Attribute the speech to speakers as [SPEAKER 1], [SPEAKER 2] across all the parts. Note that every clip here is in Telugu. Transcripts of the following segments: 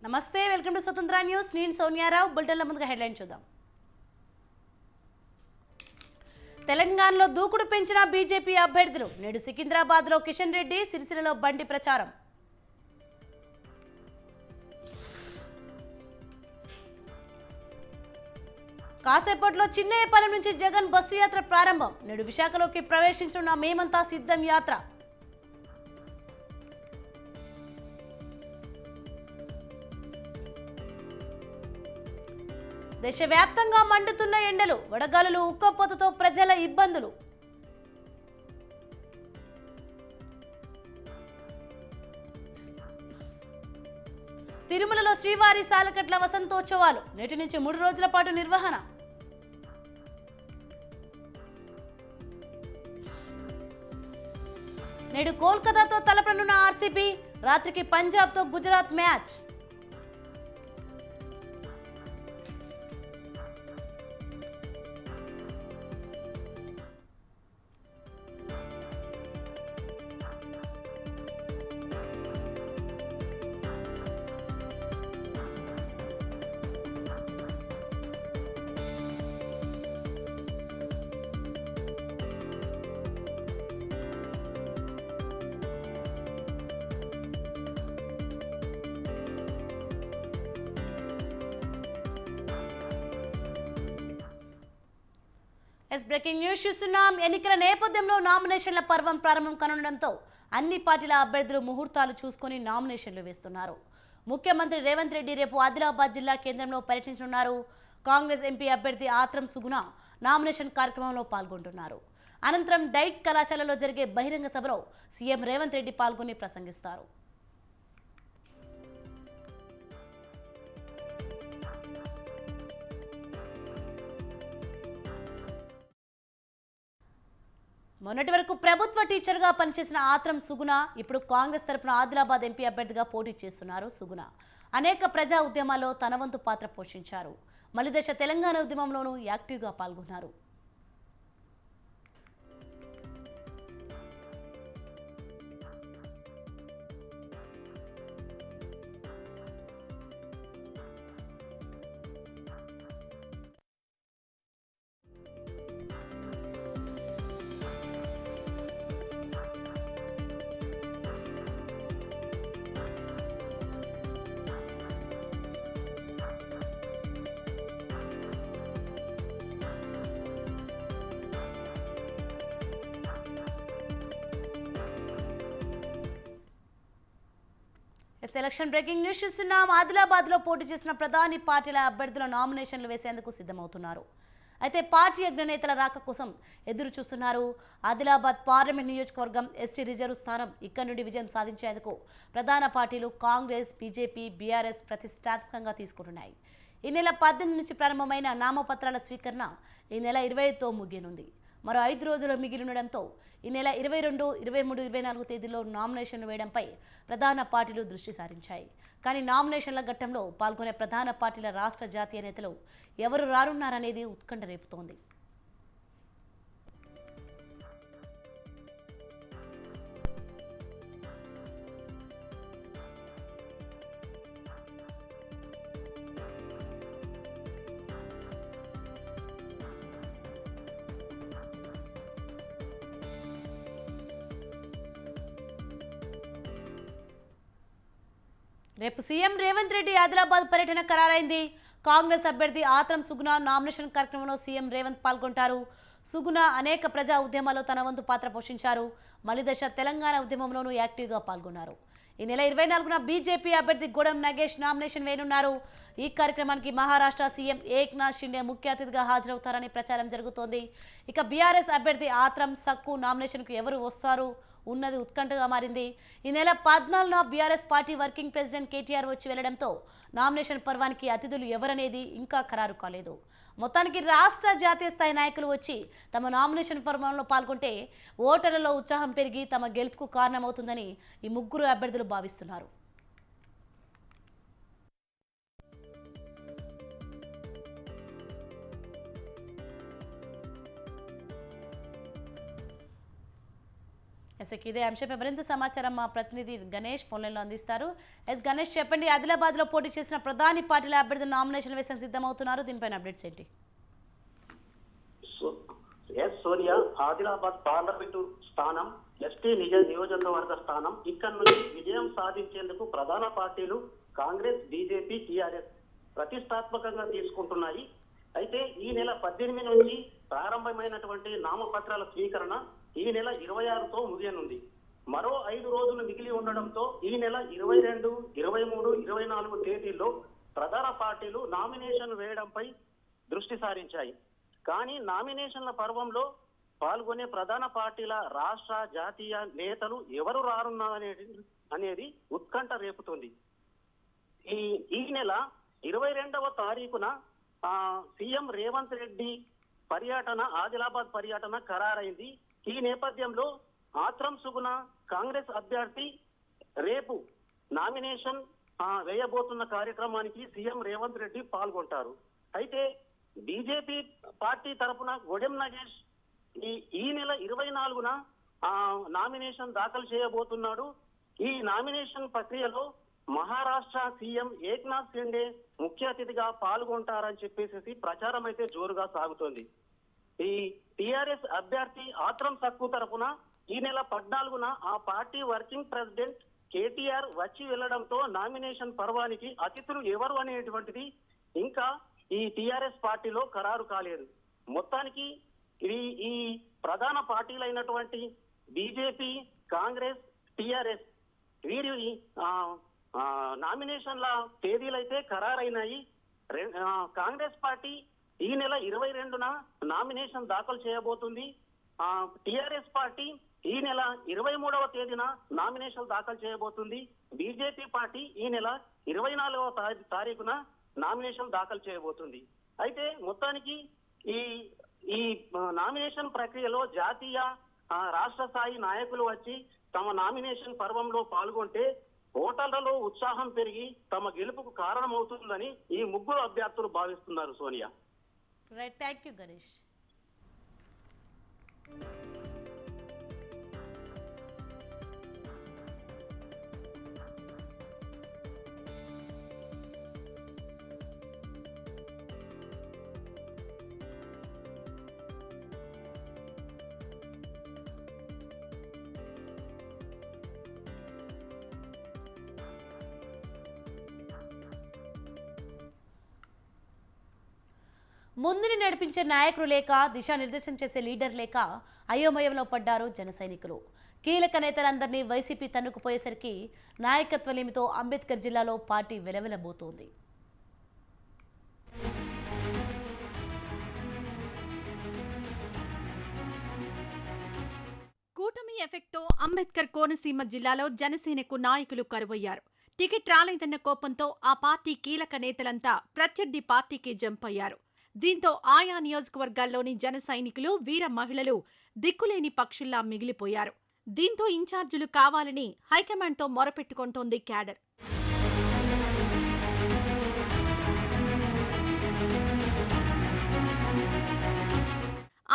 [SPEAKER 1] నమస్తే, వెల్కమ్ టు స్వతంత్ర న్యూస్. నేను సోనియారావు. బులెటిన్ల ముందుగా హెడ్లైన్ చూద్దాం. తెలంగాణలో దూకుడు పెంచిన బీజేపీ అభ్యర్థులు. నేడు సికింద్రాబాద్లో కిషన్ రెడ్డి, సిరిసిల్లలో బండి ప్రచారం. కాసేపట్లో చిన్నయ్యపాలెం నుంచి జగన్ బస్సు యాత్ర ప్రారంభం. నేడు విశాఖలోకి ప్రవేశించున్న మేమంతా సిద్ధం యాత్ర. దేశవ్యాప్తంగా మండుతున్న ఎండలు, వడగాలులు, ఉక్కపోతతో ప్రజల ఇబ్బందులు. తిరుమలలో శ్రీవారి సాలకట్ల వసంతోత్సవాలు. నేటి నుంచి 3 రోజుల పాటు నిర్వహణ. నేడు కోల్కతాతో తలపడనున్న ఆర్సీబీ. రాత్రికి పంజాబ్తో గుజరాత్ మ్యాచ్. బ్రేకింగ్ న్యూస్ చూస్తున్నాం. ఎన్నికల నేపథ్యంలో నామినేషన్ల పర్వం ప్రారంభం కానుండడంతో అన్ని పార్టీల అభ్యర్థులు ముహూర్తాలు చూసుకొని నామినేషన్లు వేస్తున్నారు. ముఖ్యమంత్రి రేవంత్ రెడ్డి రేపు ఆదిలాబాద్ జిల్లా కేంద్రంలో పర్యటించనున్నారు. కాంగ్రెస్ ఎంపీ అభ్యర్థి ఆత్రం సుగుణ నామినేషన్ కార్యక్రమంలో పాల్గొంటున్నారు. అనంతరం డైట్ కళాశాలలో జరిగే బహిరంగ సభలో సీఎం రేవంత్ రెడ్డి పాల్గొని ప్రసంగిస్తారు. మొన్నటి వరకు ప్రభుత్వ టీచర్గా పనిచేసిన ఆత్రం సుగుణ ఇప్పుడు కాంగ్రెస్ తరపున ఆదిలాబాద్ ఎంపీ అభ్యర్థిగా పోటీ చేస్తున్నారు. సుగుణ అనేక ప్రజా ఉద్యమాల్లో తన వంతు పాత్ర పోషించారు. మలిదశ తెలంగాణ ఉద్యమంలోనూ యాక్టివ్గా పాల్గొన్నారు. ఎలక్షన్ బ్రేకింగ్ న్యూస్ చూస్తున్నాం. ఆదిలాబాద్లో పోటీ చేసిన ప్రధాని పార్టీల అభ్యర్థుల నామినేషన్లు వేసేందుకు సిద్ధమవుతున్నారు. అయితే పార్టీ అగ్రనేతల రాక కోసం ఎదురు చూస్తున్నారు. ఆదిలాబాద్ పార్లమెంట్ నియోజకవర్గం ఎస్టీ రిజర్వ్ స్థానం ఇక్కడి నుండి విజయం సాధించేందుకు ప్రధాన పార్టీలు కాంగ్రెస్, బీజేపీ, బీఆర్ఎస్ ప్రతిష్టాత్మకంగా తీసుకుంటున్నాయి. ఈ నెల 18 నుంచి ప్రారంభమైన నామపత్రాల స్వీకరణ ఈ నెల 25తో ముగియనుంది. మరో 5 రోజులు మిగిలినడంతో ఈ నెల 22, 23, 24 తేదీల్లో నామినేషన్లు వేయడంపై ప్రధాన పార్టీలు దృష్టి సారించాయి. కానీ నామినేషన్ల ఘట్టంలో పాల్గొనే ప్రధాన పార్టీల రాష్ట్ర జాతీయ నేతలు ఎవరు రానున్నారనేది ఉత్కంఠ రేపుతోంది. రేపు సీఎం రేవంత్ రెడ్డి ఆదిలాబాద్ పర్యటన ఖరారైంది. కాంగ్రెస్ అభ్యర్థి ఆత్రం సుగుణ నామినేషన్ కార్యక్రమంలో సీఎం రేవంత్ పాల్గొంటారు. సుగుణ అనేక ప్రజా ఉద్యమాల్లో తన వంతు పాత్ర పోషించారు. మలిదశ తెలంగాణ ఉద్యమంలోనూ యాక్టివ్గా పాల్గొన్నారు. ఈ నెల 24న బీజేపీ అభ్యర్థి గూడెం నగేష్ నామినేషన్ వేయనున్నారు. ఈ కార్యక్రమానికి మహారాష్ట్ర సీఎం ఏక్నాథ్ షిండే ముఖ్య అతిథిగా హాజరవుతారని ప్రచారం జరుగుతోంది. ఇక బీఆర్ఎస్ అభ్యర్థి ఆత్రం సక్కు నామినేషన్కు ఎవరు వస్తారు ఉన్నది ఉత్కంఠగా మారింది. ఈ నెల 14న BRS party working president KTR వచ్చి వెళ్లడంతో నామినేషన్ పర్వానికి అతిథులు ఎవరనేది ఇంకా ఖరారు కాలేదు. మొత్తానికి రాష్ట్ర జాతీయ స్థాయి నాయకులు వచ్చి తమ నామినేషన్ పర్వంలో పాల్గొంటే ఓటర్లలో ఉత్సాహం పెరిగి తమ గెలుపుకు కారణమవుతుందని ఈ ముగ్గురు అభ్యర్థులు భావిస్తున్నారు. ఇదే అంశంపై మరింత సమాచారం మా ప్రతినిధి గణేష్ ఫోన్ లైన్లో అందిస్తారు. గణేష్ చెప్పండి, ఆదిలాబాద్లో పోటీ చేసిన ప్రధాని పార్టీల అభ్యర్థులు నామినేషన్ వేసిన సిద్ధమవుతున్నారు, దీనిపైన అప్డేట్స్ ఏంటి?
[SPEAKER 2] సోనియా, ఆదిలాబాద్ పార్లమెంటు స్థానం ఎస్టీ నియోజకవర్గ స్థానం ఇక్కడ నుంచి విజయం సాధించేందుకు ప్రధాన పార్టీలు కాంగ్రెస్, బీజేపీ, టీఆర్ఎస్ ప్రతిష్టాత్మకంగా తీసుకుంటున్నాయి. అయితే ఈ నెల 18 నుంచి ప్రారంభమైనటువంటి నామపత్రాల స్వీకరణ ఈ నెల 26తో ముగియనుంది. మరో 5 రోజులు మిగిలి ఉండడంతో ఈ నెల 22, 23, 24 తేదీల్లో ప్రధాన పార్టీలు నామినేషన్ వేయడంపై దృష్టి సారించాయి. కానీ నామినేషన్ల పర్వంలో పాల్గొనే ప్రధాన పార్టీల రాష్ట్ర, జాతీయ నేతలు ఎవరు రానున్నారనేది ఉత్కంఠ రేపుతుంది. ఈ నెల 22వ తారీఖున సీఎం రేవంత్ రెడ్డి ఆదిలాబాద్ పర్యటన ఖరారైంది. ఈ నేపథ్యంలో ఆత్రం సుగుణ కాంగ్రెస్ అభ్యర్థి రేపు నామినేషన్ వేయబోతున్న కార్యక్రమానికి సీఎం రేవంత్ రెడ్డి పాల్గొంటారు. అయితే బీజేపీ పార్టీ తరఫున గొడెం నగేష్ ఈ నెల 24న నామినేషన్ దాఖలు చేయబోతున్నాడు. ఈ నామినేషన్ ప్రక్రియలో మహారాష్ట్ర సీఎం ఏక్నాథ్ షిండే ముఖ్య అతిథిగా పాల్గొంటారని చెప్పేసి ప్రచారం అయితే జోరుగా సాగుతోంది. ఈ టిఆర్ఎస్ అభ్యర్థి ఆత్రం సక్కు తరఫున ఈ నెల 14న ఆ పార్టీ వర్కింగ్ ప్రెసిడెంట్ కేటీఆర్ వచ్చి వెళ్లడంతో నామినేషన్ పర్వానికి అతిథులు ఎవరు అనేటువంటిది ఇంకా ఈ టిఆర్ఎస్ పార్టీలో ఖరారు కాలేదు. మొత్తానికి ఈ ప్రధాన పార్టీలైనటువంటి బీజేపీ, కాంగ్రెస్, టిఆర్ఎస్ వీరి నామినేషన్ల తేదీలైతే ఖరారైనాయి. కాంగ్రెస్ పార్టీ ఈ నెల 22న నామినేషన్ దాఖలు చేయబోతుంది. టిఆర్ఎస్ పార్టీ ఈ నెల 23వ తేదీన నామినేషన్ దాఖలు చేయబోతుంది. బీజేపీ పార్టీ ఈ నెల 24వ తారీఖున నామినేషన్ దాఖలు చేయబోతుంది. అయితే మొత్తానికి ఈ నామినేషన్ ప్రక్రియలో జాతీయ, రాష్ట్ర స్థాయి నాయకులు వచ్చి తమ నామినేషన్ పర్వంలో పాల్గొంటే ఓటర్లలో ఉత్సాహం పెరిగి తమ గెలుపుకు కారణమవుతుందని ఈ ముగ్గురు అభ్యర్థులు భావిస్తున్నారు. Sonia,
[SPEAKER 1] right, thank you Ganesh. ముందుని నడిపించే నాయకులు లేక, దిశానిర్దేశం చేసే లీడర్ లేక అయోమయంలో పడ్డారు జన సైనికులు. కీలక నేతలందరినీ వైసీపీ తన్నుకుపోయేసరికి నాయకత్వలేమితో అంబేద్కర్ జిల్లాలో పార్టీ వెలవెలబోతోంది.
[SPEAKER 3] కూటమి ఎఫెక్ట్తో అంబేద్కర్ కోనసీమ జిల్లాలో జనసేనకు నాయకులు కరువయ్యారు. టికెట్ రాలేదన్న కోపంతో ఆ పార్టీ కీలక నేతలంతా ప్రత్యర్థి పార్టీకి జంప్ అయ్యారు. దీంతో ఆయా నియోజకవర్గాల్లోని జన సైనికులు, వీర మహిళలు దిక్కులేని పక్షుల్లా మిగిలిపోయారు. దీంతో ఇన్ఛార్జీలు కావాలని హైకమాండ్తో మొరపెట్టుకుంటోంది క్యాడర్.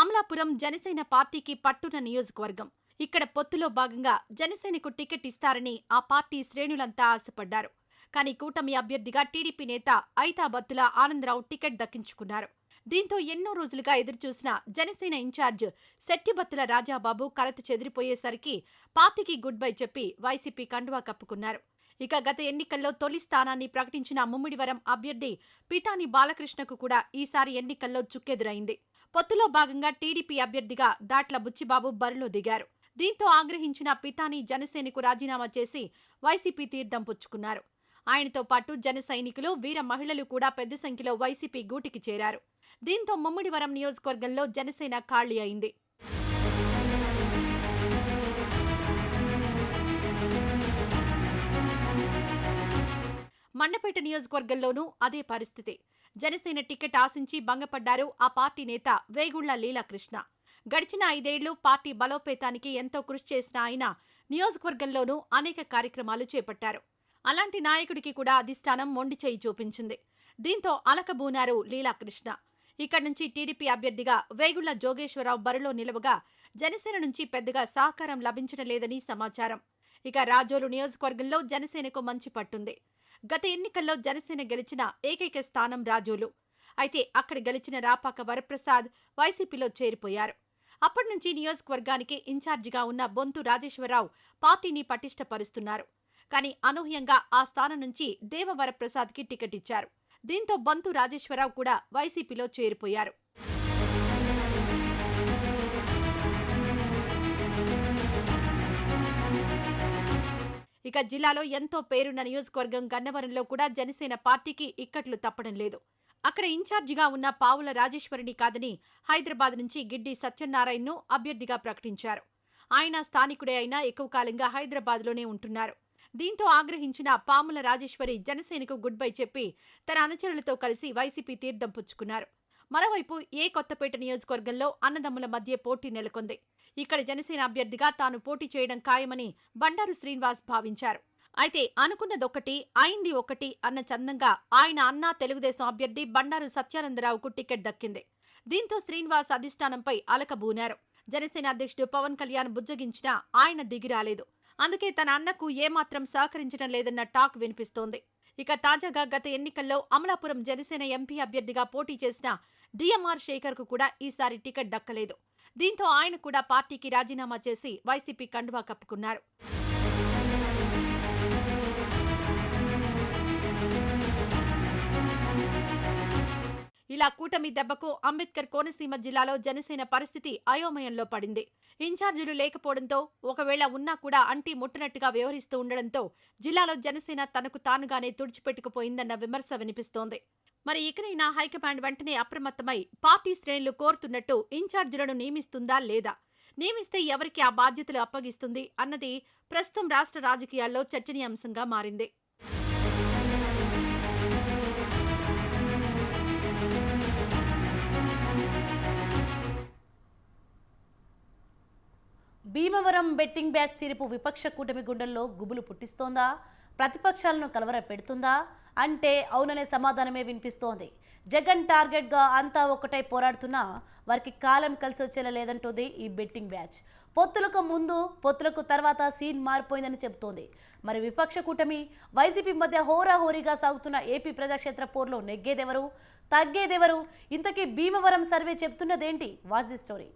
[SPEAKER 3] అమలాపురం జనసేన పార్టీకి పట్టున నియోజకవర్గం. ఇక్కడ పొత్తులో భాగంగా జనసేనకు టికెట్ ఇస్తారని ఆ పార్టీ శ్రేణులంతా ఆశపడ్డారు. కానీ కూటమి అభ్యర్థిగా టీడీపీ నేత ఐతాబత్తుల ఆనందరావు టికెట్ దక్కించుకున్నారు. దీంతో ఎన్నో రోజులుగా ఎదురుచూసిన జనసేన ఇన్ఛార్జ్ శెట్టిబత్తుల రాజాబాబు కలత చెదిరిపోయేసరికి పార్టీకి గుడ్ బై చెప్పి వైసీపీ కండువా కప్పుకున్నారు. ఇక గత ఎన్నికల్లో తొలి స్థానాన్ని ప్రకటించిన ముమ్మిడివరం అభ్యర్థి పితాని బాలకృష్ణకు కూడా ఈసారి ఎన్నికల్లో చుక్కెదురైంది. పొత్తులో భాగంగా టీడీపీ అభ్యర్థిగా దాట్ల బుచ్చిబాబు బరిలో దిగారు. దీంతో ఆగ్రహించిన పితాని జనసేనకు రాజీనామా చేసి వైసీపీ తీర్థం పుచ్చుకున్నారు. ఆయనతో పాటు జన సైనికులు, వీర మహిళలు కూడా పెద్ద సంఖ్యలో వైసీపీ గూటికి చేరారు. దీంతో ముమ్మిడివరం నియోజకవర్గంలో జనసేన ఖాళీ అయింది. మండపేట నియోజకవర్గంలోనూ అదే పరిస్థితి. జనసేన టికెట్ ఆశించి భంగపడ్డారు ఆ పార్టీ నేత వేగుళ్ల లీలాకృష్ణ. గడిచిన 5 ఏళ్లు పార్టీ బలోపేతానికి ఎంతో కృషి చేసిన ఆయన నియోజకవర్గంలోనూ అనేక కార్యక్రమాలు చేపట్టారు. అలాంటి నాయకుడికి కూడా అధిష్టానం మొండి చేయి చూపించింది. దీంతో అలకబూనారు లీలాకృష్ణ. ఇక్కడ నుంచి టీడీపీ అభ్యర్థిగా వేగుళ్ల జోగేశ్వరరావు బరిలో నిలవగా జనసేన నుంచి పెద్దగా సహకారం లభించడం లేదని సమాచారం. ఇక రాజోలు నియోజకవర్గంలో జనసేనకు మంచి పట్టుంది. గత ఎన్నికల్లో జనసేన గెలిచిన ఏకైక స్థానం రాజోలు. అయితే అక్కడ గెలిచిన రాపాక వరప్రసాద్ వైసీపీలో చేరిపోయారు. అప్పటి నుంచి నియోజకవర్గానికి ఇన్ఛార్జిగా ఉన్న బొంతు రాజేశ్వరరావు పార్టీని పటిష్టపరుస్తున్నారు. కానీ అనూహ్యంగా ఆ స్థానం నుంచి దేవవరప్రసాద్కి టికెట్ ఇచ్చారు. దీంతో బొంతు రాజేశ్వరరావు కూడా వైసీపీలో చేరిపోయారు. ఇక జిల్లాలో ఎంతో పేరున్న నియోజకవర్గం గన్నవరంలో కూడా జనసేన పార్టీకి ఇక్కట్లు తప్పడం లేదు. అక్కడ ఇన్ఛార్జిగా ఉన్న పావుల రాజేశ్వరిని కాదని హైదరాబాద్ నుంచి గిడ్డి సత్యనారాయణను అభ్యర్థిగా ప్రకటించారు. ఆయన స్థానికుడే అయినా ఎక్కువ కాలంగా హైదరాబాద్లోనే ఉంటున్నారు. దీంతో ఆగ్రహించిన పాముల రాజేశ్వరి జనసేనకు గుడ్ బై చెప్పి తన అనుచరులతో కలిసి వైసీపీ తీర్థం పుచ్చుకున్నారు. మరోవైపు కొత్తపేట నియోజకవర్గంలో అన్నదమ్ముల మధ్య పోటీ నెలకొంది. ఇక్కడ జనసేన అభ్యర్థిగా తాను పోటీ చేయడం ఖాయమని బండారు శ్రీనివాస్ భావించారు. అయితే అనుకున్నదొక్కటి అయింది ఒకటి అన్న చందంగా ఆయన అన్న తెలుగుదేశం అభ్యర్థి బండారు సత్యానందరావుకు టికెట్ దక్కింది. దీంతో శ్రీనివాస్ అధిష్టానంపై అలకబూనారు. జనసేన అధ్యక్షుడు పవన్ కళ్యాణ్ బుజ్జగించినా ఆయన దిగిరాలేదు. అందుకే తన అన్నకు ఏమాత్రం సహకరించడం లేదన్న టాక్ వినిపిస్తోంది. ఇక తాజాగా గత ఎన్నికల్లో అమలాపురం జనసేన ఎంపీ అభ్యర్థిగా పోటీ చేసిన డిఎంఆర్ శేఖర్కు కూడా ఈసారి టికెట్ దక్కలేదు. దీంతో ఆయన కూడా పార్టీకి రాజీనామా చేసి వైసీపీ కండువా కప్పుకున్నారు. ఇలా కూటమి దెబ్బకు అంబేద్కర్ కోనసీమ జిల్లాలో జనసేన పరిస్థితి అయోమయంలో పడింది. ఇన్ఛార్జీలు లేకపోవడంతో, ఒకవేళ ఉన్నా కూడా అంటి ముట్టనట్టుగా వ్యవహరిస్తూ ఉండడంతో జిల్లాలో జనసేన తనకు తానుగానే తుడిచిపెట్టుకుపోయిందన్న విమర్శ వినిపిస్తోంది. మరి ఇకనైనా హైకమాండ్ వెంటనే అప్రమత్తమై పార్టీ శ్రేణులు కోరుతున్నట్టు ఇన్ఛార్జీలను నియమిస్తుందా లేదా, నియమిస్తే ఎవరికి ఆ బాధ్యతలు అప్పగిస్తుంది అన్నది ప్రస్తుతం రాష్ట్ర రాజకీయాల్లో చర్చనీయాంశంగా మారింది.
[SPEAKER 1] భీమవరం బెట్టింగ్ బ్యాచ్ తీర్పు విపక్ష కూటమి గుండెల్లో గుబులు పుట్టిస్తోందా, ప్రతిపక్షాలను కలవర పెడుతుందా అంటే అవుననే సమాధానమే వినిపిస్తోంది. జగన్ టార్గెట్గా అంతా ఒకటై పోరాడుతున్నా వారికి కాలం కలిసి వచ్చేలా లేదంటుంది ఈ బెట్టింగ్ బ్యాచ్. పొత్తులకు ముందు పొత్తులకు తర్వాత సీన్ మారిపోయిందని చెబుతోంది. మరి విపక్ష కూటమి వైసీపీ మధ్య హోరాహోరీగా సాగుతున్న ఏపీ ప్రజాక్షేత్ర పోర్లో నెగ్గేదెవరు, తగ్గేదెవరు, ఇంతకీ భీమవరం సర్వే చెప్తున్నదేంటి? Watch the story.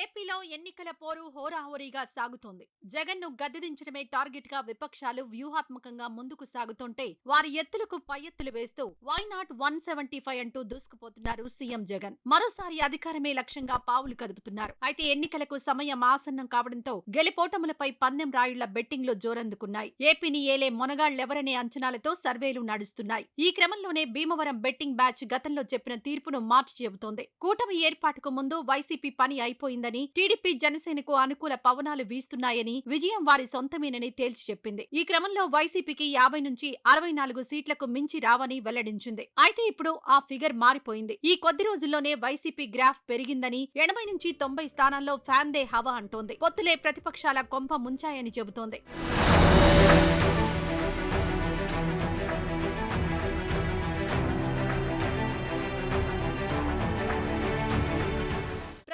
[SPEAKER 3] ఏపీలో ఎన్నికల పోరు హోరాహోరీగా సాగుతోంది. జగన్ ను గద్దెదించడమే టార్గెట్ గా విపక్షాలు వ్యూహాత్మకంగా ముందుకు సాగుతుంటే వారి ఎత్తులకు పై ఎత్తులు వేస్తూ వై నాట్ 175 అంటూ దూసుకుపోతున్నారు సీఎం జగన్. మరోసారి అధికారమే లక్ష్యంగా పావులు కదుపుతున్నారు. అయితే ఎన్నికలకు సమయం ఆసన్నం కావడంతో గెలిపోటములపై పందెం రాయుళ్ల బెట్టింగ్లు జోరందుకున్నాయి. ఏపీని ఏలే మొనగాళ్లెవరనే అంచనాలతో సర్వేలు నడుస్తున్నాయి. ఈ క్రమంలోనే భీమవరం బెట్టింగ్ బ్యాచ్ గతంలో చెప్పిన తీర్పును మార్చి చెబుతోంది. కూటమి ఏర్పాటుకు ముందు వైసీపీ పని అయిపోయింది, టీడీపీ జనసేనకు అనుకూల పవనాలు వీస్తున్నాయని, విజయం వారి సొంతమేనని తేల్చి చెప్పింది. ఈ క్రమంలో వైసీపీకి 50 నుంచి 64 సీట్లకు మించి రావని వెల్లడించింది. అయితే ఇప్పుడు ఆ ఫిగర్ మారిపోయింది. ఈ కొద్ది రోజుల్లోనే వైసీపీ గ్రాఫ్ పెరిగిందని, 80 నుంచి 90 స్థానాల్లో ఫ్యాన్ దే హవా అంటోంది. పొత్తులే ప్రతిపక్షాల కొంప ముంచాయని చెబుతోంది.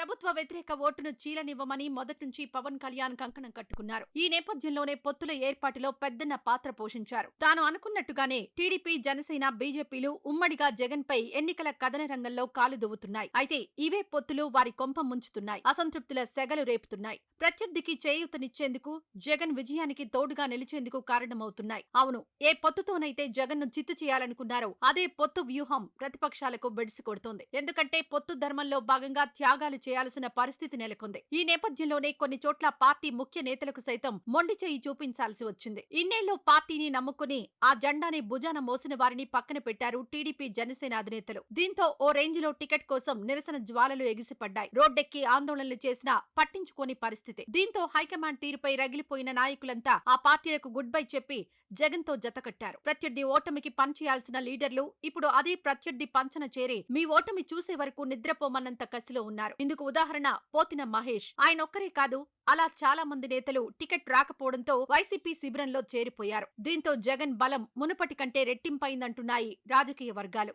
[SPEAKER 3] ప్రభుత్వ వ్యతిరేక ఓటును చీలనివ్వమని మొదట్నుంచి పవన్ కళ్యాణ్ కంకణం కట్టుకున్నారు. ఈ నేపథ్యంలోనే పొత్తుల ఏర్పాటులో పెద్దన్న పాత్ర పోషించారు. తాను అనుకున్నట్టుగానే టీడీపీ, జనసేన, బీజేపీలు ఉమ్మడిగా జగన్ పై ఎన్నికల కథన రంగంలో కాలు దువ్వుతున్నాయి. అయితే ఇవే పొత్తులు వారి కొంప ముంచుతున్నాయి, అసంతృప్తుల సెగలు రేపుతున్నాయి. ప్రత్యర్థికి చేయూతనిచ్చేందుకు, జగన్ విజయానికి తోడుగా నిలిచేందుకు కారణమవుతున్నాయి. అవును, ఏ పొత్తుతోనైతే జగన్ ను చిత్తు చేయాలనుకున్నారో అదే పొత్తు వ్యూహం ప్రతిపక్షాలకు బెడిసి కొడుతోంది. ఎందుకంటే పొత్తు ధర్మంలో భాగంగా త్యాగాలు చేయాల్సిన పరిస్థితి నెలకొంది. ఈ నేపథ్యంలోనే కొన్ని చోట్ల పార్టీ ముఖ్య నేతలకు సైతం మొండి చేయి చూపించాల్సి వచ్చింది. ఇన్నేళ్లు పార్టీని నమ్ముకుని ఆ జెండాని భుజాన మోసిన వారిని పక్కన పెట్టారు టీడీపీ, జనసేన అధినేతలు. దీంతో ఓ రేంజ్ లో టికెట్ కోసం నిరసన జ్వాలలు ఎగిసిపడ్డాయి. రోడ్డెక్కి ఆందోళనలు చేసినా పట్టించుకోని పరిస్థితి. దీంతో హైకమాండ్ తీరుపై రగిలిపోయిన నాయకులంతా ఆ పార్టీలకు గుడ్ బై చెప్పి జగన్ తో జతకట్టారు. ప్రత్యర్థి ఓటమికి పనిచేయాల్సిన లీడర్లు ఇప్పుడు అదే ప్రత్యర్థి పంచన చేరి మీ ఓటమి చూసే వరకు నిద్రపోమన్నంత కసిలో ఉన్నారు. ఇందుకు ఉదాహరణ ఉదాహరణ పోతిన మహేష్. ఆయనొక్కరే కాదు, అలా చాలా మంది నేతలు టికెట్ రాకపోవడంతో వైసీపీ శిబిరంలో చేరిపోయారు. దీంతో జగన్ బలం మునుపటి కంటే రెట్టింపైందంటున్నాయి రాజకీయ వర్గాలు.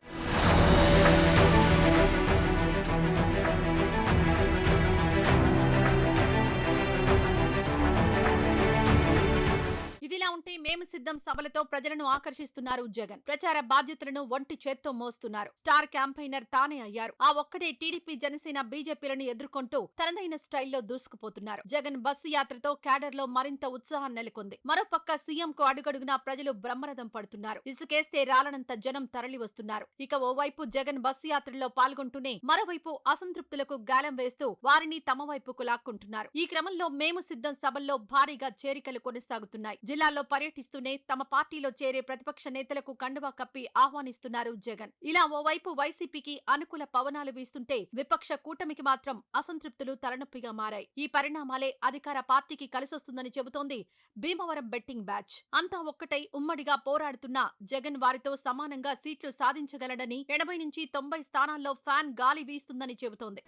[SPEAKER 3] ఇదిలా ఉంటే మేము సిద్ధం సభలతో ప్రజలను ఆకర్షిస్తున్నారు జగన్. ప్రచార బాధ్యతలను ఒంటి చేత్తో మోస్తున్నారు. స్టార్ క్యాంపెయినర్ తానే అయ్యారు. ఆ ఒక్కడే టీడీపీ, జనసేన, బీజేపీలను ఎదుర్కొంటూ తనదైన స్టైల్లో దూసుకుపోతున్నారు. జగన్ బస్సు యాత్రతో క్యాడర్ లో మరింత ఉత్సాహం నెలకొంది. మరోపక్క సీఎం కు అడుగడుగునా ప్రజలు బ్రహ్మరథం పడుతున్నారు. ఇసుకేస్తే రాలనంత జనం తరలి వస్తున్నారు. ఇక ఓవైపు జగన్ బస్సు యాత్రలో పాల్గొంటూనే మరోవైపు అసంతృప్తులకు గాలం వేస్తూ వారిని తమ వైపుకు లాక్కుంటున్నారు. ఈ క్రమంలో మేము సిద్ధం సభల్లో భారీగా చేరికలు కొనసాగుతున్నాయి. జిల్లాల్లో పర్యటిస్తూనే తమ పార్టీలో చేరే ప్రతిపక్ష నేతలకు కండువా కప్పి ఆహ్వానిస్తున్నారు జగన్. ఇలా ఓవైపు వైసీపీకి అనుకూల పవనాలు వీస్తుంటే విపక్ష కూటమికి మాత్రం అసంతృప్తులు తలనొప్పిగా మారాయి. ఈ పరిణామాలే అధికార పార్టీకి కలిసొస్తుందని చెబుతోంది భీమవరం బెట్టింగ్ బ్యాచ్. అంతా ఒక్కటై ఉమ్మడిగా పోరాడుతున్న జగన్ వారితో సమానంగా సీట్లు సాధించగలడని, 80 నుంచి 90 స్థానాల్లో ఫ్యాన్ గాలి వీస్తుందని చెబుతోంది.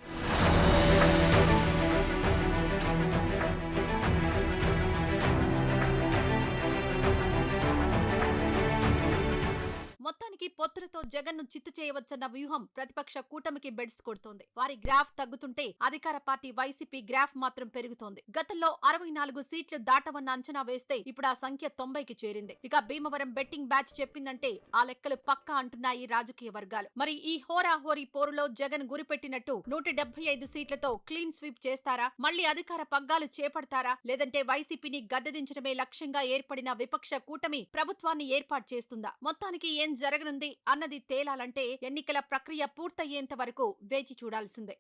[SPEAKER 3] మొత్తానికి పొత్తులతో జగన్ ను చిత్తు చేయవచ్చన్న వ్యూహం ప్రతిపక్ష కూటమికి బెడ్స్ కొడుతోంది. వారి గ్రాఫ్ తగ్గుతుంటే అధికార పార్టీ వైసీపీ గ్రాఫ్ మాత్రం పెరుగుతోంది. గతంలో 64 సీట్లు దాటవన్న అంచనా వేస్తే ఇప్పుడు ఆ సంఖ్య 90కి చేరింది. ఇక భీమవరం బెట్టింగ్ బ్యాచ్ చెప్పిందంటే ఆ లెక్కలు పక్కా అంటున్నాయి రాజకీయ వర్గాలు. మరి ఈ హోరాహోరీ పోరులో జగన్ గురిపెట్టినట్టు 175 సీట్లతో క్లీన్ స్వీప్ చేస్తారా? మళ్లీ అధికార పగ్గాలు చేపడతారా? లేదంటే వైసీపీని గద్దెదించడమే లక్ష్యంగా ఏర్పడిన విపక్ష కూటమి ప్రభుత్వాన్ని ఏర్పాటు చేస్తుందా? మొత్తానికి ఏం జరగనుంది అన్నది తేలాలంటే ఎన్నికల ప్రక్రియ పూర్తయ్యేంత వరకు వేచి చూడాల్సిందే.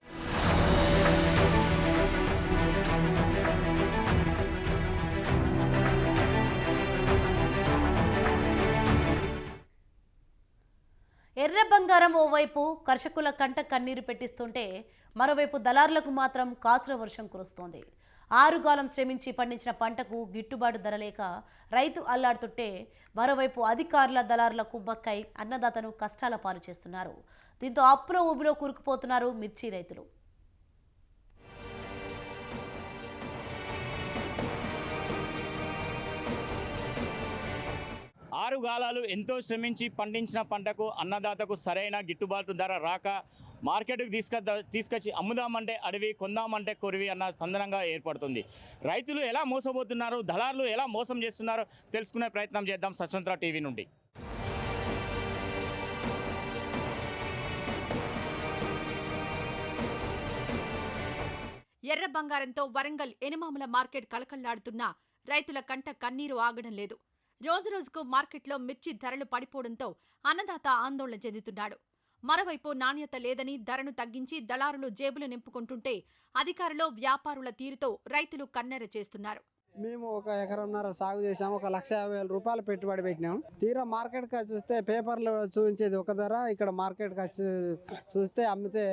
[SPEAKER 1] ఎర్ర బంగారం ఓవైపు కర్షకుల కంట కన్నీరు పెట్టిస్తుంటే మరోవైపు దళారులకు మాత్రం కాసుల వర్షం కురుస్తోంది. ఆరుగాలం శ్రమించి పండించిన పంటకు గిట్టుబాటు ధర లేక రైతు అల్లాడుతుంటే మరోవైపు అధికారుల దళారుల కుమ్మక్కై అన్నదాతను కష్టాల పాలు చేస్తున్నారు. దీంతో అప్పులో ఊబిలో కూరుకుపోతున్నారు మిర్చి రైతులు.
[SPEAKER 4] ఆరుగాలాలు ఎంతో శ్రమించి పండించిన పంటకు అన్నదాతకు సరైన గిట్టుబాటు ధర రాక మార్కెట్కి తీసుకొచ్చి అమ్ముదామంటే అడవి, కొందామంటే కొరివి అన్న సందనంగా ఏర్పడుతుంది. రైతులు ఎలా మోసపోతున్నారు, దళారులు ఎలా మోసం చేస్తున్నారో తెలుసుకునే ప్రయత్నం చేద్దాం స్వతంత్ర టీవీ నుండి.
[SPEAKER 3] ఎర్ర బంగారంతో వరంగల్ ఎనిమాముల మార్కెట్ కళకళ్లాడుతున్న రైతుల కంట కన్నీరు ఆగడం లేదు. రోజురోజుకు మార్కెట్లో మిర్చి ధరలు పడిపోవడంతో అన్నదాత ఆందోళన చెందుతున్నాడు. మరోవైపు నాణ్యత లేదని ధరను తగ్గించి దళారులు జేబులు నింపుకుంటుంటే అధికారులు, వ్యాపారుల తీరుతో రైతులు కన్నెర చేస్తున్నారు.
[SPEAKER 5] మేము 1 ఎకరంన్నర సాగు చేసాము. 1,50,000 రూపాయలు పెట్టుబడి పెట్టినాం. తీరా మార్కెట్కి వచ్చి చూస్తే పేపర్లో చూపించేది ఒక ధర, ఇక్కడ మార్కెట్కి వచ్చి చూస్తే అమ్మితే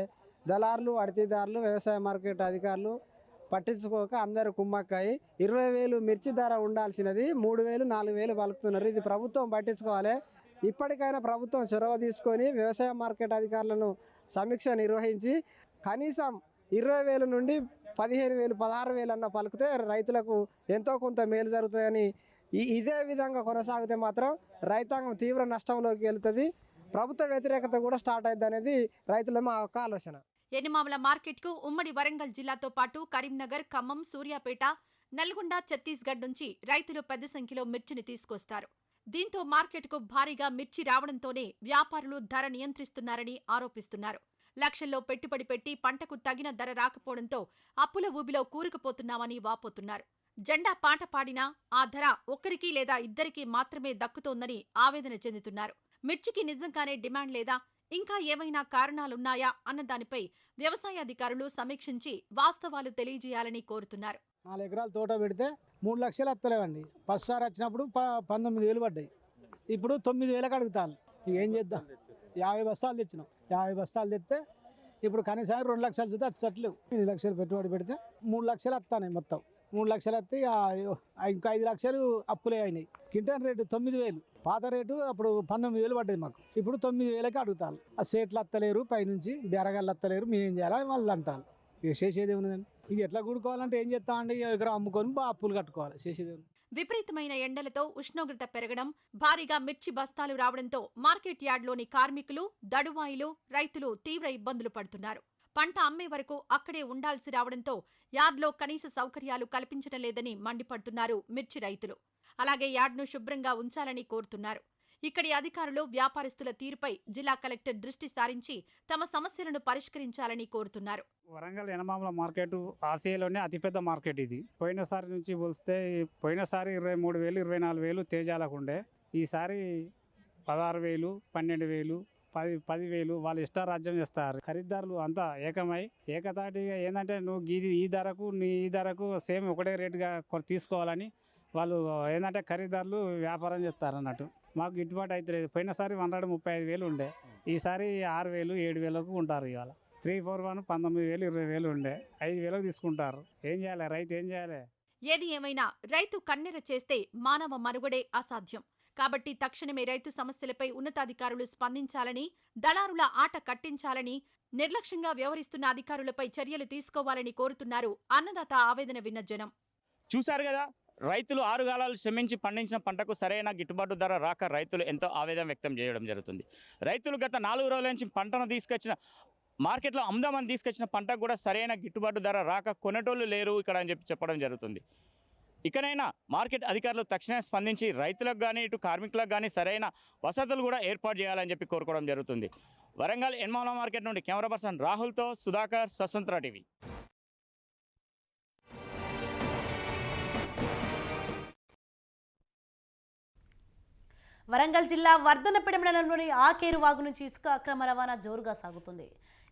[SPEAKER 5] దళారులు, అడితిదారులు, వ్యవసాయ మార్కెట్ అధికారులు పట్టించుకోక అందరు కుమ్మక్కాయి 20,000 మిర్చి ధర ఉండాల్సినది 3,000, 4,000 పలుకుతున్నారు. ఇది ప్రభుత్వం పట్టించుకోవాలి. ఇప్పటికైనా ప్రభుత్వం చొరవ తీసుకొని వ్యవసాయ మార్కెట్ అధికారులను సమీక్ష నిర్వహించి కనీసం 20,000 నుండి 15,000, 16,000 అన్న పలికితే రైతులకు ఎంతో కొంత మేలు జరుగుతుందని, ఇదే విధంగా కొనసాగితే మాత్రం రైతాంగం తీవ్ర నష్టంలోకి వెళ్తుంది. ప్రభుత్వ వ్యతిరేకత కూడా స్టార్ట్ అయింది అనేది రైతుల మా యొక్క ఆలోచన.
[SPEAKER 3] ఎనిమాముల మార్కెట్కు ఉమ్మడి వరంగల్ జిల్లాతో పాటు కరీంనగర్, ఖమ్మం, సూర్యాపేట, నల్గొండ, ఛత్తీస్గఢ్ నుంచి రైతులు పెద్ద సంఖ్యలో మిర్చిని తీసుకొస్తారు. దీంతో మార్కెట్కు భారీగా మిర్చి రావడంతోనే వ్యాపారులు ధర నియంత్రిస్తున్నారని ఆరోపిస్తున్నారు. లక్షల్లో పెట్టుబడి పెట్టి పంటకు తగిన ధర రాకపోవడంతో అప్పుల ఊబిలో కూరుకుపోతున్నామని వాపోతున్నారు. జెండా పాట పాడినా ఆ ధర ఒక్కరికి లేదా ఇద్దరికి మాత్రమే దక్కుతోందని ఆవేదన చెందుతున్నారు. మిర్చికి నిజంగానే డిమాండ్ లేదా, ఇంకా ఏవైనా కారణాలున్నాయా అన్న దానిపై వ్యవసాయాధికారులు సమీక్షించి వాస్తవాలు తెలియజేయాలని కోరుతున్నారు.
[SPEAKER 6] 4 ఎకరాలు తోట పెడితే 3 లక్షలు వస్తలేవండి. ఫస్ట్సారి వచ్చినప్పుడు 19,000 పడ్డాయి. ఇప్పుడు 9,000కి అడుగుతాను. ఏం చేద్దాం? 50 బస్తాలు తెచ్చినాం. 50 బస్తాలు తెస్తే ఇప్పుడు కనీసం 2 లక్షలు చూస్తే వచ్చట్లు. 2 లక్షలు పెట్టుబడి పెడితే 3 లక్షలు వస్తాయి. మొత్తం 3 లక్షలు వస్తే ఇంకా 5 లక్షలు అప్పులే అయినాయి. Quintal rate 9,000. పాత రేటు అప్పుడు 19,000 పడ్డది మాకు. ఇప్పుడు 9,000కి అడుగుతాను. ఆ సేట్లు వస్తలేరు, పైనుంచి బెరగాళ్ళు వస్తలేరు, మేము ఏం చేయాలని వాళ్ళు అంటారు. ఇక చేసేది ఉన్నదండి. ఇక ఎట్లా కూడుకోవాలంటే ఏం చేస్తామండి, ఎకరం అమ్ముకొని అప్పులు కట్టుకోవాలి, చేసేది ఉంది.
[SPEAKER 3] విపరీతమైన ఎండలతో ఉష్ణోగ్రత పెరగడం, భారీగా మిర్చి బస్తాలు రావడంతో మార్కెట్ యార్డ్లోని కార్మికులు, దడువాయిలు, రైతులు తీవ్ర ఇబ్బందులు పడుతున్నారు. పంట అమ్మే వరకు అక్కడే ఉండాల్సి రావడంతో యార్డ్లో కనీస సౌకర్యాలు కల్పించడం లేదని మండిపడుతున్నారు మిర్చి రైతులు. అలాగే యార్డ్ను శుభ్రంగా ఉంచాలని కోరుతున్నారు. ఇక్కడి అధికారులు వ్యాపారస్తుల తీరుపై జిల్లా కలెక్టర్ దృష్టి సారించి తమ సమస్యలను పరిష్కరించాలని కోరుతున్నారు.
[SPEAKER 7] వరంగల్ ఎనమామల మార్కెట్ ఆసియాలోనే అతిపెద్ద మార్కెట్ ఇది. పోయినసారి నుంచి పోలిస్తే పోయినసారి 23,000 24,000 తేజాలకు ఉండే, ఈసారి 16,000 12,000 10,000 వాళ్ళు ఇష్టారాజ్యం చేస్తారు. ఖరీదారులు అంతా ఏకమై ఏకతాటిగా ఏంటంటే నువ్వు ఈ ధరకు ఈ ధరకు సేమ్ ఒకటే రేటుగా తీసుకోవాలని వాళ్ళు ఏంటంటే ఖరీదారులు వ్యాపారం చేస్తారు అన్నట్టు. మాకు గిట్టుబాటు అయితే లేదు. పోయినసారి 135,000 ఉండే, ఈసారి 6,000 7,000కు ఉంటారు. ఇవాళ 341 19,000 20,000 ఉండే, 5,000కు తీసుకుంటారు. ఏం చేయాలి రైతు, ఏం చేయాలి?
[SPEAKER 3] ఏది ఏమైనా రైతు కన్నెర చేస్తే మానవ మనుగడే అసాధ్యం. కాబట్టి తక్షణమే రైతు సమస్యలపై ఉన్నతాధికారులు స్పందించాలని, దళారుల ఆట కట్టించాలని, నిర్లక్ష్యంగా వ్యవహరిస్తున్న అధికారులపై చర్యలు తీసుకోవాలని కోరుతున్నారు అన్నదాత ఆవేదన విన్న జనం.
[SPEAKER 4] చూశారు కదా, రైతులు 6 కాలాలు శ్రమించి పండించిన పంటకు సరైన గిట్టుబాటు ధర రాక రైతులు ఎంతో ఆవేదన వ్యక్తం చేయడం జరుగుతుంది. రైతులు గత 4 రోజుల నుంచి పంటను తీసుకొచ్చిన మార్కెట్లో అమ్ముదామని తీసుకొచ్చిన పంటకు కూడా సరైన గిట్టుబాటు ధర రాక కొనేటోళ్ళు లేరు ఇక్కడ అని చెప్పడం జరుగుతుంది. ఇకనైనా మార్కెట్ అధికారులు తక్షణమే స్పందించి రైతులకు కానీ ఇటు కార్మికులకు కానీ సరైన వసతులు కూడా ఏర్పాటు చేయాలని చెప్పి కోరుకోవడం జరుగుతుంది. వరంగల్ ఎన్మాల మార్కెట్ నుండి కెమెరా పర్సన్ రాహుల్తో సుధాకర్, స్వతంత్ర టీవీ.
[SPEAKER 1] వరంగల్ జిల్లా వర్ధనపేట మండలంలోని ఆకేరు వాగు నుంచి ఇసుక అక్రమ రవాణా జోరుగా సాగుతుంది.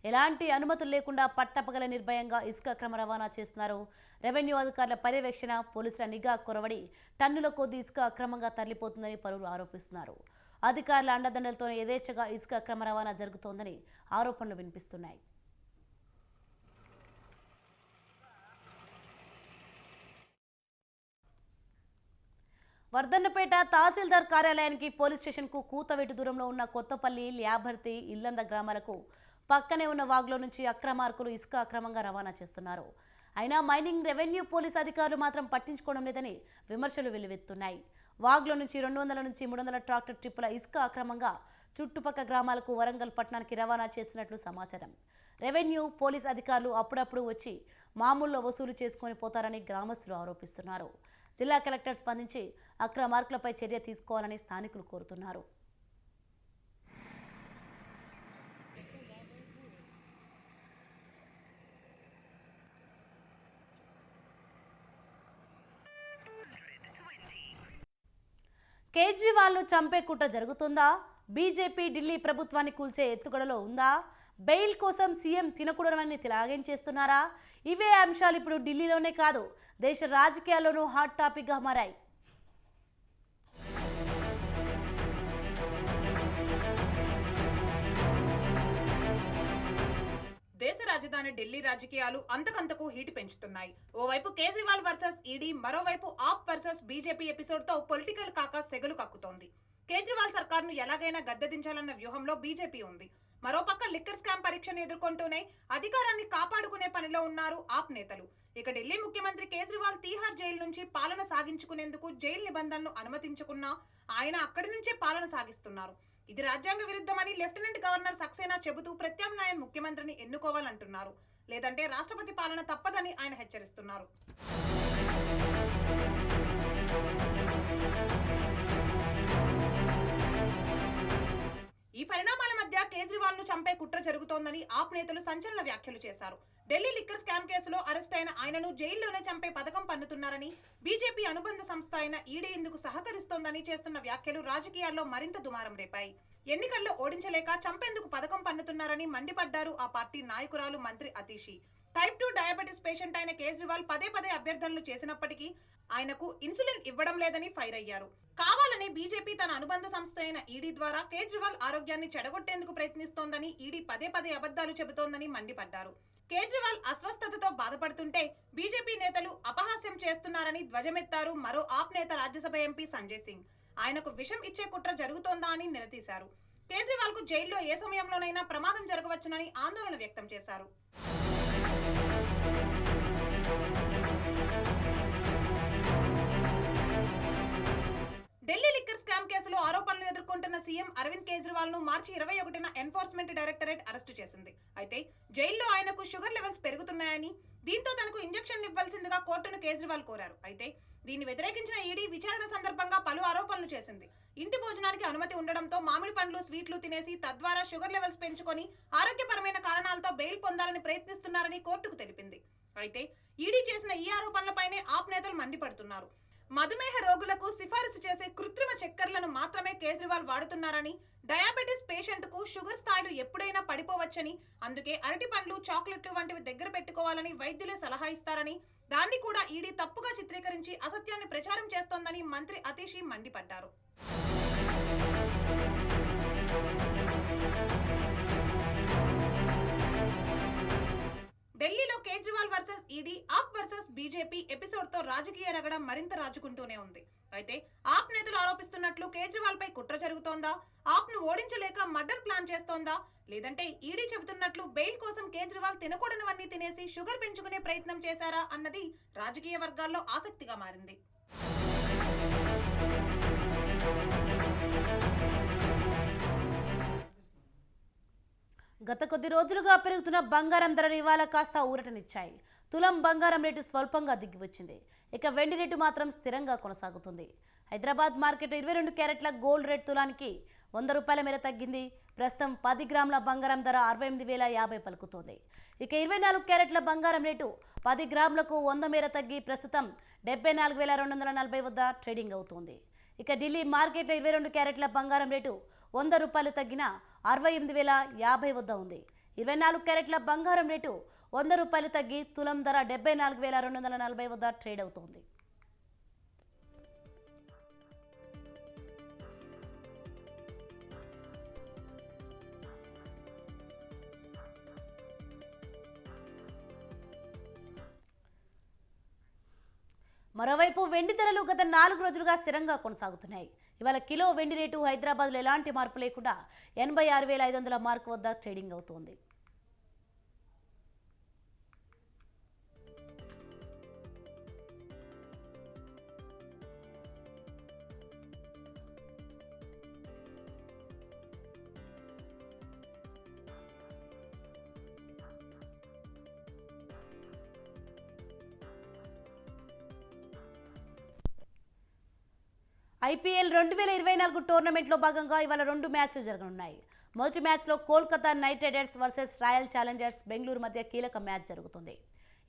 [SPEAKER 1] ఎలాంటి అనుమతులు లేకుండా పట్టపగల నిర్భయంగా ఇసుక అక్రమ రవాణా చేస్తున్నారు. రెవెన్యూ అధికారుల పర్యవేక్షణ, పోలీసుల నిఘా కొరవడి టన్నుల కొద్ది ఇసుక అక్రమంగా తరలిపోతుందని పలువురు ఆరోపిస్తున్నారు. అధికారుల అండదండలతోనే యథేచ్ఛగా ఇసుక అక్రమ రవాణా జరుగుతోందని ఆరోపణలు వినిపిస్తున్నాయి. వర్ధన్నపేట తహసీల్దార్ కార్యాలయానికి పోలీస్ స్టేషన్కు కూతవేటు దూరంలో ఉన్న కొత్తపల్లి, ల్యాభర్తి, ఇల్లంద గ్రామాలకు పక్కనే ఉన్న వాగులో నుంచి అక్రమార్కులు ఇసుక అక్రమంగా రవాణా చేస్తున్నారు. అయినా మైనింగ్, రెవెన్యూ, పోలీస్ అధికారులు మాత్రం పట్టించుకోవడం లేదని విమర్శలు వెల్లువెత్తున్నాయి. వాగులో నుంచి 200 నుంచి 300 ట్రాక్టర్ ట్రిప్పుల ఇసుక అక్రమంగా చుట్టుపక్కల గ్రామాలకు వరంగల్ పట్టణానికి రవాణా చేసినట్లు సమాచారం. రెవెన్యూ, పోలీస్ అధికారులు అప్పుడప్పుడు వచ్చి మామూల్లో వసూలు చేసుకొని పోతారని గ్రామస్తులు ఆరోపిస్తున్నారు. జిల్లా కలెక్టర్ స్పందించి అక్రమార్కులపై చర్య తీసుకోవాలని స్థానికులు కోరుతున్నారు. కేజ్రీవాల్ను చంపే కుట్ర జరుగుతుందా? బీజేపీ ఢిల్లీ ప్రభుత్వాన్ని కూల్చే ఎత్తుగడలో ఉందా? బెయిల్ కోసం సీఎం తినకూడదని తిలాగేంచేస్తున్నారా? ఇవే అంశాలు ఇప్పుడు ఢిల్లీలోనే కాదు, దేశ రాజకీయాల్లోనూ హాట్ టాపిక్గా మారాయి.
[SPEAKER 8] దేశ రాజధాని ఢిల్లీ రాజకీయాలు అంతకంతకు హీట్ పెంచుతున్నాయి. ఓవైపు కేజ్రీవాల్ వర్సెస్ ఈడీ, మరోవైపు ఆప్ వర్సెస్ బీజేపీ ఎపిసోడ్ తో పొలిటికల్ కాక సెగలు కక్కుతోంది. కేజ్రీవాల్ సర్కార్ను ఎలాగైనా గద్దెదించాలన్న వ్యూహంలో బీజేపీ ఉంది. మరోపక్క లిక్కర్ స్కామ్ పరీక్షను ఎదుర్కొంటూనే అధికారాన్ని కాపాడుకునే పనిలో ఉన్నారు ఆప్ నేతలు. ఇక ఢిల్లీ ముఖ్యమంత్రి కేజ్రీవాల్ తీహార్ జైలు నుంచి పాలన సాగించుకునేందుకు జైలు నిబంధనలు అనుమతించకున్నా ఆయన అక్కడి నుంచే పాలన సాగిస్తున్నారు. ఇది రాజ్యాంగ విరుద్ధమని లెఫ్టినెంట్ గవర్నర్ సక్సేనా చెబుతూ ప్రత్యామ్నాయ ముఖ్యమంత్రిని ఎన్నుకోవాలంటున్నారు. లేదంటే రాష్ట్రపతి పాలన తప్పదని ఆయన హెచ్చరిస్తున్నారు. ఈ పరిణామాల మధ్య కేజ్రీవాల్ ను చంపే కుట్ర జరుగుతోందని ఆప్ నేతలు సంచలన వ్యాఖ్యలు చేశారు. ఢిల్లీ లిక్కర్ స్కామ్ కేసులో అరెస్ట్ అయిన ఆయనను జైల్లోనే చంపే పథకం పన్నుతున్నారని, బీజేపీ అనుబంధ సంస్థ అయిన ఈడీ ఇందుకు సహకరిస్తోందని చేస్తున్న వ్యాఖ్యలు రాజకీయాల్లో మరింత దుమారం రేపాయి. ఎన్నికల్లో ఓడించలేక చంపేందుకు పథకం పన్నుతున్నారని మండిపడ్డారు ఆ పార్టీ నాయకురాలు మంత్రి అతీషి. టైప్ 2 డయాబెటిస్ పేషెంట్ అయిన కేజ్రీవాల్ పదే అభ్యర్థనలు చేసినప్పటికీ ఆయనకు ఇన్సులిన్ ఇవ్వడం లేదని ఫైర్ అయ్యారు. కావాలని బీజేపీ తన అనుబంధ సంస్థ అయిన ఈడీ ద్వారా కేజ్రీవాల్ ఆరోగ్యాన్ని చెడగొట్టేందుకు ప్రయత్నిస్తోందని, ఈడీ పదే అబద్ధాలు చెబుతోందని మండిపడ్డారు. కేజ్రీవాల్ అస్వస్థతతో బాధపడుతుంటే బీజేపీ నేతలు అపహాస్యం చేస్తున్నారని ధ్వజమెత్తారు మరో ఆప్ నేత, రాజ్యసభ ఎంపీ సంజయ్ సింగ్. ఆయనకు విషం ఇచ్చే కుట్ర జరుగుతోందా అని నిలదీశారు. కేజ్రీవాల్ కు జైల్లో ఏ సమయంలోనైనా ప్రమాదం జరగవచ్చునని ఆందోళన వ్యక్తం చేశారు. కేజ్రీవాల్ ను మార్చి 21న ఎన్ఫోర్స్మెంట్ డైరెక్టరేట్ అరెస్టు చేసింది. అయితే జైల్లో ఆయనకు షుగర్ లెవెల్స్ పెరుగుతున్నాయని, దీంతో తనకు ఇంజెక్షన్ ఇవ్వాల్సిందిగా కోర్టును కేజ్రీవాల్ కోరారు. అయితే దీన్ని వ్యతిరేకించిన ఈడీ విచారణ సందర్భంగా పలు ఆరోపణలు చేసింది. ఇంటి భోజనానికి అనుమతి ఉండడంతో మామిడి పండ్లు, స్వీట్లు తినేసి తద్వారా షుగర్ లెవెల్స్ పెంచుకొని ఆరోగ్యపరమైన కారణాలతో బెయిల్ పొందాలని ప్రయత్నిస్తున్నారని కోర్టుకు తెలిపింది. అయితే ఈడీ చేసిన ఈ ఆరోపణలపైనే ఆప్ నేతలు మండిపడుతున్నారు. మధుమేహ రోగులకు సిఫారసు చేసే కృత్రిమ చక్కెరలను మాత్రమే కేజ్రీవాల్ వాడుతున్నారని, డయాబెటిస్ పేషెంట్ కు షుగర్ స్థాయిలు ఎప్పుడైనా పడిపోవచ్చని, అందుకే అరటి పండ్లు, చాక్లెట్లు వంటివి దగ్గర పెట్టుకోవాలని వైద్యులే సలహా ఇస్తారని, దాన్ని కూడా ఈడీ తప్పుగా చిత్రీకరించి అసత్యాన్ని ప్రచారం చేస్తోందని మంత్రి అతీషి మండిపడ్డారు. ఢిల్లీలో కేజ్రీవాల్ వర్సెస్ ఈడీ, ఆప్ వర్సెస్ బీజేపీ ఎపిసోడ్ తో రాజకీయ రగడం మరింత రాజుకుంటూనే ఉంది. అయితే ఆప్ నేతలు ఆరోపిస్తున్నట్లు కేజ్రీవాల్ పై కుట్ర జరుగుతోందా, ఆప్ ను ఓడించలేక మర్డర్ ప్లాన్ చేస్తోందా, లేదంటే ఈడీ చెబుతున్నట్లు బెయిల్ కోసం కేజ్రీవాల్ తినకూడనివన్నీ తినేసి షుగర్ పెంచుకునే ప్రయత్నం చేశారా అన్నది రాజకీయ వర్గాల్లో ఆసక్తిగా మారింది.
[SPEAKER 1] గత కొద్ది రోజులుగా పెరుగుతున్న బంగారం ధరలు ఇవాళ కాస్త ఊరటనిచ్చాయి. తులం బంగారం రేటు స్వల్పంగా దిగివచ్చింది. ఇక వెండి రేటు మాత్రం స్థిరంగా కొనసాగుతుంది. హైదరాబాద్ మార్కెట్ 22 క్యారెట్ల గోల్డ్ రేట్ తులానికి 100 రూపాయల మేర తగ్గింది. ప్రస్తుతం 10 గ్రాముల బంగారం ధర 68,050 పలుకుతోంది. ఇక 24 క్యారెట్ల బంగారం రేటు 10 గ్రాములకు 100 మేర తగ్గి ప్రస్తుతం 74,240 వద్ద ట్రేడింగ్ అవుతోంది. ఇక ఢిల్లీ మార్కెట్లో 22 క్యారెట్ల బంగారం రేటు 100 రూపాయలు తగ్గిన 68,050 వద్ద ఉంది. 24 క్యారెట్ల బంగారం రేటు 100 రూపాయలు తగ్గి తులం ధర 74,240 వద్ద ట్రేడ్ అవుతోంది. మరోవైపు వెండి ధరలు గత 4 రోజులుగా స్థిరంగా కొనసాగుతున్నాయి. ఇవాళ కిలో వెండి రేటు హైదరాబాద్లో ఎలాంటి మార్పు లేకుండా 86,500 మార్కు వద్ద ట్రేడింగ్ అవుతోంది. ఐపీఎల్ 2024 టోర్నమెంట్లో భాగంగా ఇవాళ 2 మ్యాచ్లు జరగనున్నాయి. మొదటి మ్యాచ్లో Kolkata night riders versus royal Challengers Bengaluru మధ్య కీలక మ్యాచ్ జరుగుతుంది.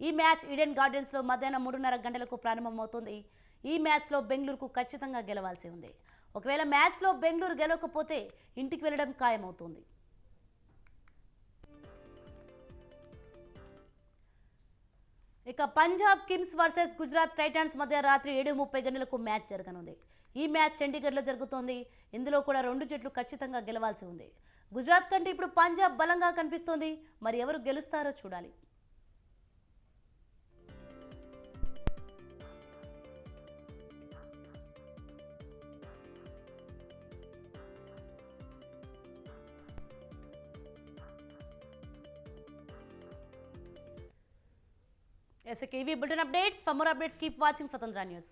[SPEAKER 1] ఈ మ్యాచ్ ఈడెన్ గార్డెన్స్లో మధ్యాహ్నం 3:30 గంటలకు ప్రారంభమవుతుంది. ఈ మ్యాచ్లో బెంగళూరుకు ఖచ్చితంగా గెలవాల్సి ఉంది. ఒకవేళ మ్యాచ్లో బెంగళూరు గెలవకపోతే ఇంటికి వెళ్లడం ఖాయమవుతుంది. ఇక Punjab Kings versus Gujarat Titans మధ్య రాత్రి 7:30 గంటలకు మ్యాచ్ జరగనుంది. ఈ మ్యాచ్ చండీగఢ్లో జరుగుతోంది. ఇందులో కూడా 2 జట్లు ఖచ్చితంగా గెలవాల్సి ఉంది. గుజరాత్ కంటే ఇప్పుడు పంజాబ్ బలంగా కనిపిస్తోంది. మరి ఎవరు గెలుస్తారో చూడాలి. SKV Bulletin updates. For more updates, keep watching Swatandhra News.